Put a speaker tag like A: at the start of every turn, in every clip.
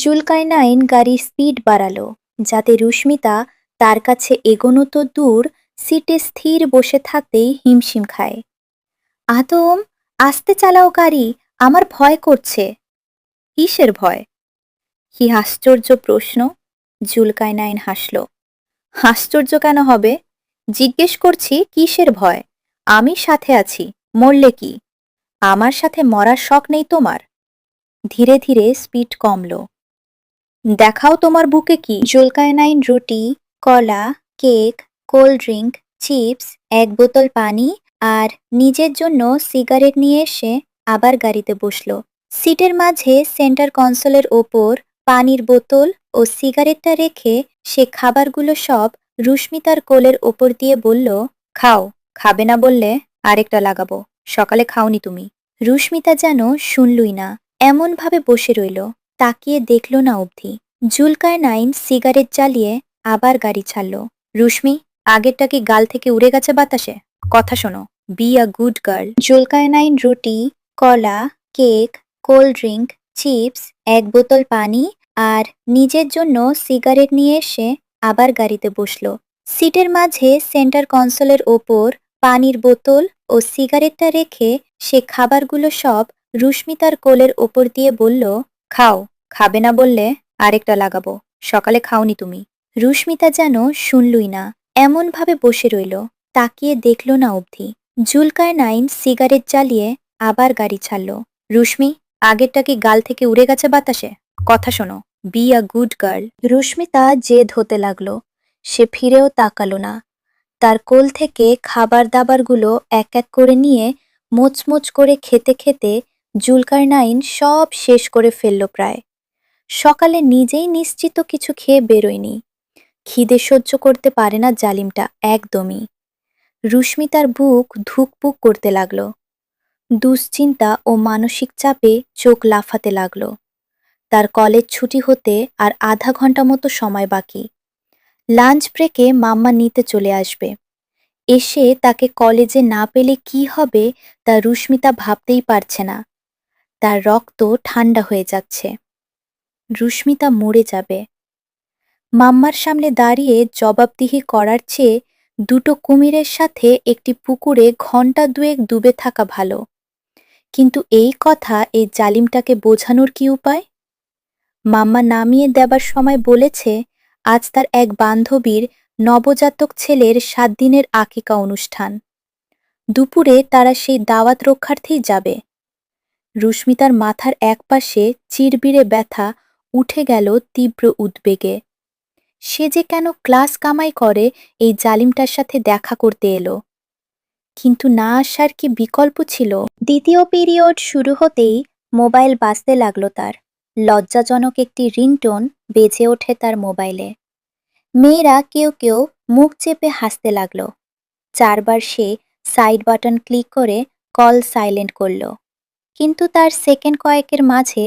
A: জুলকারনাইন গাড়ির স্পিড বাড়ালো, যাতে রুস্মিতা তার কাছে এগোনো তো দূর, সিটে স্থির বসে থাকতেই হিমশিম খায়। আদম, আস্তে চালাও গাড়ি, আমার ভয় করছে। কিসের ভয়? কি আশ্চর্য প্রশ্ন। জুলকারনাইন হাসল। আশ্চর্য কেন হবে? জিজ্ঞেস করছি কিসের ভয়? আমি সাথে আছি, মরলে কি? আমার সাথে মরার শখ নেই তোমার? ধীরে ধীরে স্পিড কমল। দেখাও তোমার বুকে কি। জুলকারনাইন রুটি, কলা, কেক, কোল্ড ড্রিঙ্ক, চিপস, এক বোতল পানি আর নিজের জন্য সিগারেট নিয়ে এসে আবার গাড়িতে বসল। সিটের মাঝে সেন্টার কনসোলের ওপর পানির বোতল ও সিগারেটটা রেখে সে খাবারগুলো সব রুস্মিতার কোলের ওপর দিয়ে বলল, খাও, খাবে না বললে আরেকটা লাগাবো, সকালে খাওনি তুমি। রুস্মিতা যেন শুনলই না, এমনভাবে বসে রইল, তাকিয়ে দেখল না অবধি। জুলকারনাইন সিগারেট জ্বালিয়ে আবার গাড়ি ছাড়ল। রুশ্মি, আগেরটা কি গাল থেকে উড়ে গেছে বাতাসে? কথা শোনো, be a good girl. Zulkarnain রুটি, কলা, কেক, কোল্ড ড্রিঙ্ক, চিপস, এক বোতল পানি আর নিজের জন্য সিগারেট নিয়ে এসে আবার গাড়িতে বসল। সিটের মাঝে সেন্টার কনসোলের ওপর পানির বোতল ও সিগারেটটা রেখে সে খাবারগুলো সব রুস্মিতার কোলের ওপর দিয়ে বলল, খাও, খাবে না বললে আরেকটা লাগাবো, সকালে খাওনি তুমি। রুস্মিতা যেন শুনলই না, এমনভাবে বসে রইল, তাকিয়ে দেখল না অবধি। জুলকারনাইন সিগারেট জ্বালিয়ে আবার গাড়ি ছাড়ল। রুশ্মি, আগেরটা কি গাল থেকে উড়ে গেছে বাতাসে? কথা শোনো, বি আ গুড গার্ল। রুস্মিতা জেদ হতে লাগলো। সে ফিরেও তাকালো না। তার কোল থেকে খাবার দাবারগুলো এক এক করে নিয়ে মোচমোচ করে খেতে খেতে জুলকারনাইন সব শেষ করে ফেলল প্রায়। সকালে নিজেই নিশ্চিত কিছু খেয়ে বেরোয়নি। খিদে সহ্য করতে পারে না জালিমটা একদমই। রুস্মিতার বুক ধুকপুক করতে লাগল। দুশ্চিন্তা ও মানসিক চাপে চোখ লাফাতে লাগল। তার কলেজ ছুটি হতে আর আধা ঘন্টা মতো সময় বাকি। লাঞ্চ ব্রেকে মাম্মা নিতে চলে আসবে। এসে তাকে কলেজে না পেলে কি হবে তা রুস্মিতা ভাবতেই পারছে না। তার রক্ত ঠান্ডা হয়ে যাচ্ছে। রুস্মিতা মরে যাবে। মাম্মার সামনে দাঁড়িয়ে জবাবদিহি করার চেয়ে দুটো কুমিরের সাথে একটি পুকুরে ঘন্টা দুয়েক ডুবে থাকা ভালো। কিন্তু এই কথা এই জালিমটাকে বোঝানোর কি উপায়? মাম্মা নামিয়ে দেবার সময় বলেছে আজ তার এক বান্ধবীর নবজাতক ছেলের 7 দিনের আকিকা অনুষ্ঠান। দুপুরে তারা সেই দাওয়াত রক্ষার্থেই যাবে। রুস্মিতার মাথার একপাশে চিরবিরে ব্যথা উঠে গেল তীব্র উদ্বেগে। সে যে কেন ক্লাস কামাই করে এই জালিমটার সাথে দেখা করতে এলো। কিন্তু না আসার কি বিকল্প ছিল? দ্বিতীয় পিরিয়ড শুরু হতেই মোবাইল বাজতে লাগলো তার। লজ্জাজনক একটি রিংটোন বেজে ওঠে তার মোবাইলে। মেয়েরা কেউ কেউ মুখ চেপে হাসতে লাগলো। 4 বার সে সাইড বাটন ক্লিক করে কল সাইলেন্ট করল। কিন্তু তার সেকেন্ড কয়েকের মাঝে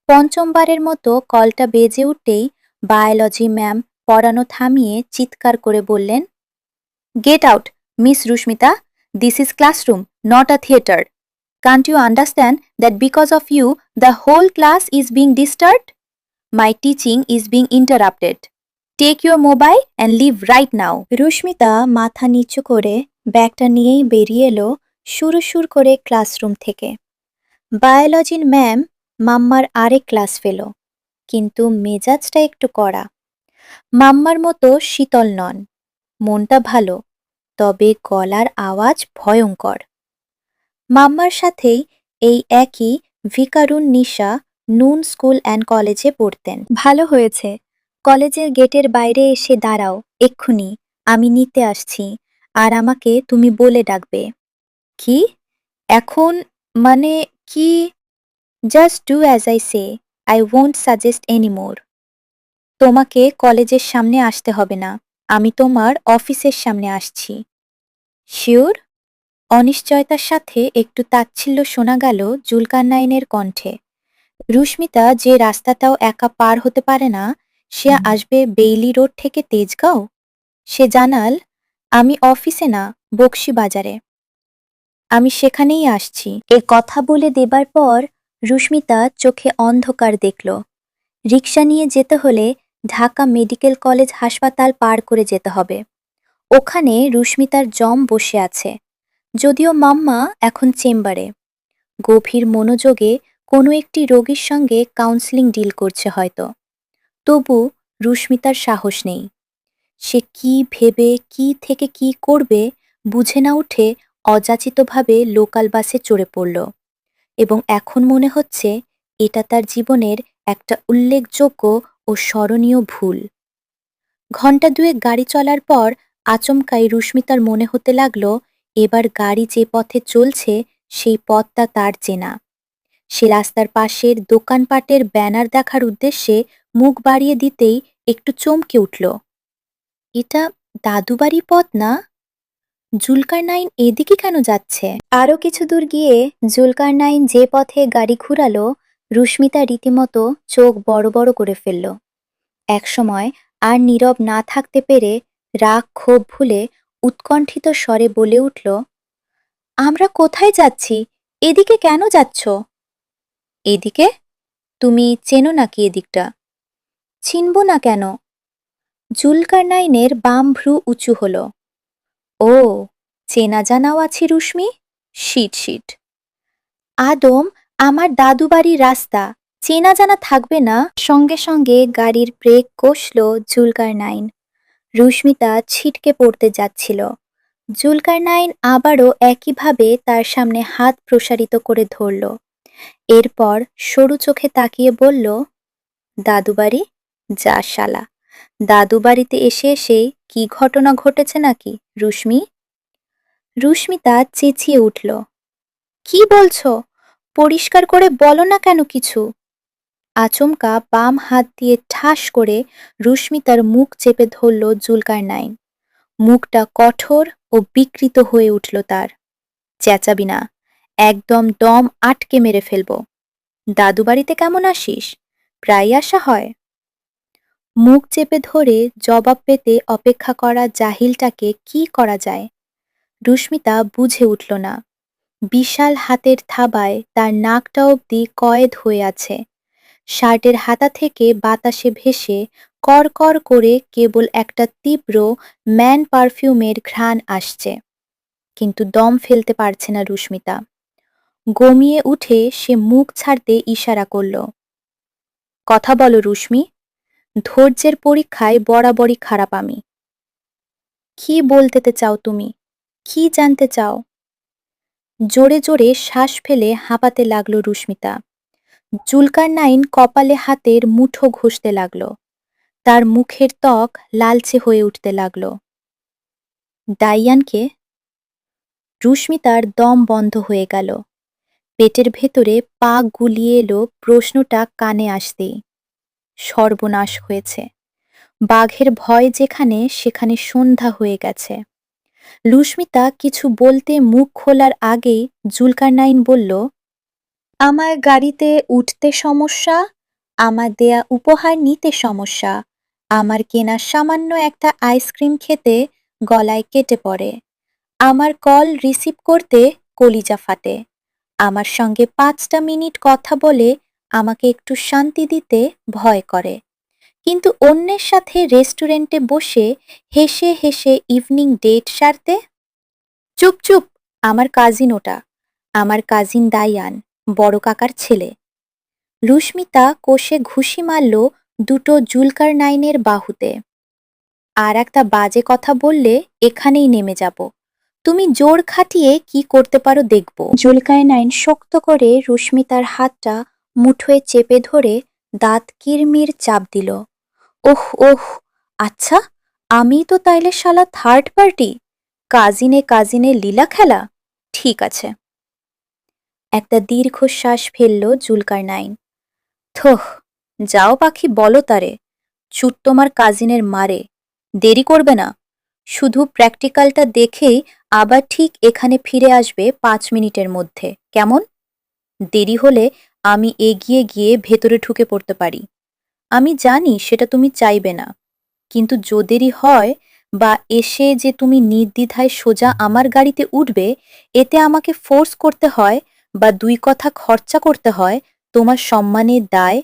A: পঞ্চমবারের মতো কলটা বেজে উঠতেই বায়োলজি ম্যাম পড়ানো থামিয়ে চিৎকার করে বললেন, get out, miss Rusmita, this is classroom, not a theatre. Can't you understand that because of you the whole class is being disturbed? My teaching is being interrupted. Take your mobile and leave right now. Rusmita মাথা নিচু করে ব্যাগটা নিয়েই বেরিয়ে এলো সুরসুর করে classroom থেকে। বায়োলজির ma'am মাম্মার আরেক ক্লাস ফেলো, কিন্তু মেজাজটা একটু কড়া। মাম্মার মতো শীতল নন, মনটা ভালো, তবে গলার আওয়াজ ভয়ঙ্কর। মাম্মার সাথেই এই একই ভিকারুন নিশা নুন স্কুল অ্যান্ড কলেজে পড়তেন। ভালো হয়েছে, কলেজের গেটের বাইরে এসে দাঁড়াও এক্ষুনি, আমি নিতে আসছি, আর আমাকে তুমি বলে ডাকবে। কি? এখন? মানে কি? Just do as I say, I won't suggest anymore. তোমাকে কলেজের সামনে আসতে হবে না, আমি তোমার অফিসের সামনে আসছি। শিওর? অনিশ্চয়তার সাথে একটু তাচ্ছিল্য শোনা গেল জুলকারনাইনের কণ্ঠে। রুস্মিতা যে রাস্তাটাও একা পার হতে পারে না, সে আসবে বেইলি রোড থেকে তেজগাঁও? সে জানাল, আমি অফিসে না, বকশি বাজারে, আমি সেখানেই আসছি। এ কথা বলে দেবার পর রুস্মিতা চোখে অন্ধকার দেখল। রিকশা নিয়ে যেতে হলে ঢাকা মেডিকেল কলেজ হাসপাতাল পার করে যেতে হবে। ওখানে রুস্মিতার জম বসে আছে, যদিও মাম্মা এখন চেম্বারে গভীর মনোযোগে কোনো একটি রোগীর সঙ্গে কাউন্সেলিং ডিল করছে হয়তো। তবু রুস্মিতার সাহস নেই। সে কি ভেবে কি থেকে কি করবে বুঝে না উঠে অযাচিতভাবে লোকাল বাসে চড়ে পড়ল, এবং এখন মনে হচ্ছে এটা তার জীবনের একটা উল্লেখযোগ্য ও স্মরণীয় ভুল। ঘণ্টা দুয়েক গাড়ি চলার পর আচমকাই রুস্মিতার মনে হতে লাগল এবার গাড়ি যে পথে চলছে সেই পথটা তার চেনা। সে রাস্তার পাশের দোকানপাটের ব্যানার দেখার উদ্দেশ্যে মুখ বাড়িয়ে দিতেই একটু চমকে উঠল। এটা দাদুবাড়ি পথ না? জুলকারনাইন এদিকে কেন যাচ্ছে? আরও কিছু দূর গিয়ে জুলকারনাইন যে পথে গাড়ি ঘুরালো, রুস্মিতা রীতিমতো চোখ বড় বড় করে ফেলল। একসময় আর নীরব না থাকতে পেরে রাগ ক্ষোভ ভুলে উৎকণ্ঠিত স্বরে বলে উঠল, আমরা কোথায় যাচ্ছি? এদিকে কেন যাচ্ছ? এদিকে? তুমি চেনো নাকি এদিকটা? চিনব না কেন? জুলকারনাইনের বাম ভ্রু উঁচু হল। ও, চেনা জানাও আছি রুস্মি? Shit shit. আদম, আমার দাদুবাড়ির রাস্তা, চেনা জানা থাকবে না? সঙ্গে সঙ্গে গাড়ির ব্রেক কষল জুলকারনাইন। রুস্মিতা ছিটকে পড়তে যাচ্ছিল। জুলকারনাইন আবারও একইভাবে তার সামনে হাত প্রসারিত করে ধরল। এরপর সরু চোখে তাকিয়ে বলল, দাদুবাড়ি? যা শালা, দাদুবাড়িতে এসে এসেই কি ঘটনা ঘটেছে নাকি রুস্মি? রুস্মিতা চেঁচিয়ে উঠল, কি বলছো? পরিষ্কার করে বলো না কেন কিছু? আচমকা বাম হাত দিয়ে ঠাস করে রুস্মিতার মুখ চেপে ধরল জুলকারনাইন। মুখটা কঠোর ও বিকৃত হয়ে উঠল তার। চেঁচাবি না, একদম দম আটকে মেরে ফেলব। দাদুবাড়িতে কেমন আসিস? প্রায় আসা হয়? মুখ চেপে ধরে জবাব পেতে অপেক্ষা করা জাহিলটাকে কি করা যায়? রুস্মিতা বুঝে উঠল না। বিশাল হাতের থাবায় তার নাকটা অবধি কয়েদ হয়ে আছে। শার্টের হাতা থেকে বাতাসে ভেসে কড়কড় করে কেবল একটা তীব্র ম্যান পারফিউমের ঘ্রাণ আসছে। কিন্তু দম ফেলতে পারছে না রুস্মিতা। গমিয়ে উঠে সে মুখ ছাড়তে ইশারা করল। কথা বলো রুস্মি, ধৈর্যের পরীক্ষায় বরাবরই খারাপ আমি। কি বলতে চাও তুমি? কি জানতে চাও? জোরে জোরে শ্বাস ফেলে হাঁপাতে লাগল রুস্মিতা। জুলকারনাইন কপালে হাতের মুঠো ঘষতে লাগল। তার মুখের ত্বক লালচে হয়ে উঠতে লাগল। ডাইয়ানকে? রুস্মিতার দম বন্ধ হয়ে গেল। পেটের ভেতরে পা গুলিয়ে এলো প্রশ্নটা কানে আসতেই। সর্বনাশ হয়েছে। বাঘের ভয় যেখানে, সেখানে সন্ধ্যা হয়ে গেছে। রুস্মিতা কিছু বলতে মুখ খোলার আগেই জুলকারনাইন বলল, আমার গাড়িতে উঠতে সমস্যা, আমার দেয়া উপহার নিতে সমস্যা, আমার কেনা সামান্য একটা আইসক্রিম খেতে গলায় কেটে পড়ে, আমার কল রিসিভ করতে কলিজা ফাটে, আমার সঙ্গে ৫টা মিনিট কথা বলে আমাকে একটু শান্তি দিতে ভয় করে, কিন্তু অন্যের সাথে রেস্টুরেন্টে বসে হেসে হেসে ইভনিং ডেট সারতে? চুপ চুপ, আমার কাজিন ওটা, আমার কাজিন দাইয়ান, বড় কাকার ছেলে। রুস্মিতা কোষে ঘুষি মারল দুটো জুলকারনাইনের বাহুতে। আর একটা বাজে কথা বললে এখানেই নেমে যাব। তুমি জোর খাটিয়ে কি করতে পারো দেখব। জুলকারনাইন শক্ত করে রুস্মিতার হাতটা মুঠোয় চেপে ধরে দাঁত কিরমির চাপ দিল। ওহ ওহ, আচ্ছা, আমি তো তাইলে শালা থার্ড পার্টি? কাজিনে কাজিনে লীলা খেলা? ঠিক আছে। একটা দীর্ঘশ্বাস ফেলল জুলকারনাইন। থোহ, যাও পাখি বলো তারে, চুট তোমার কাজিনের মারে। দেরি করবে না, শুধু প্র্যাকটিক্যালটা দেখেই আবার ঠিক এখানে ফিরে আসবে ৫ মিনিটের মধ্যে, কেমন? দেরি হলে আমি এগিয়ে গিয়ে ভেতরে ঢুকে পড়তে পারি। আমি জানি সেটা তুমি চাইবে না, কিন্তু যদি হয় বা এসে যে তুমি নির্দ্বিধায় সোজা আমার গাড়িতে উঠবে, এতে আমাকে ফোর্স করতে হয় বা ২ কথা খরচা করতে হয়, তোমার সম্মানের দায়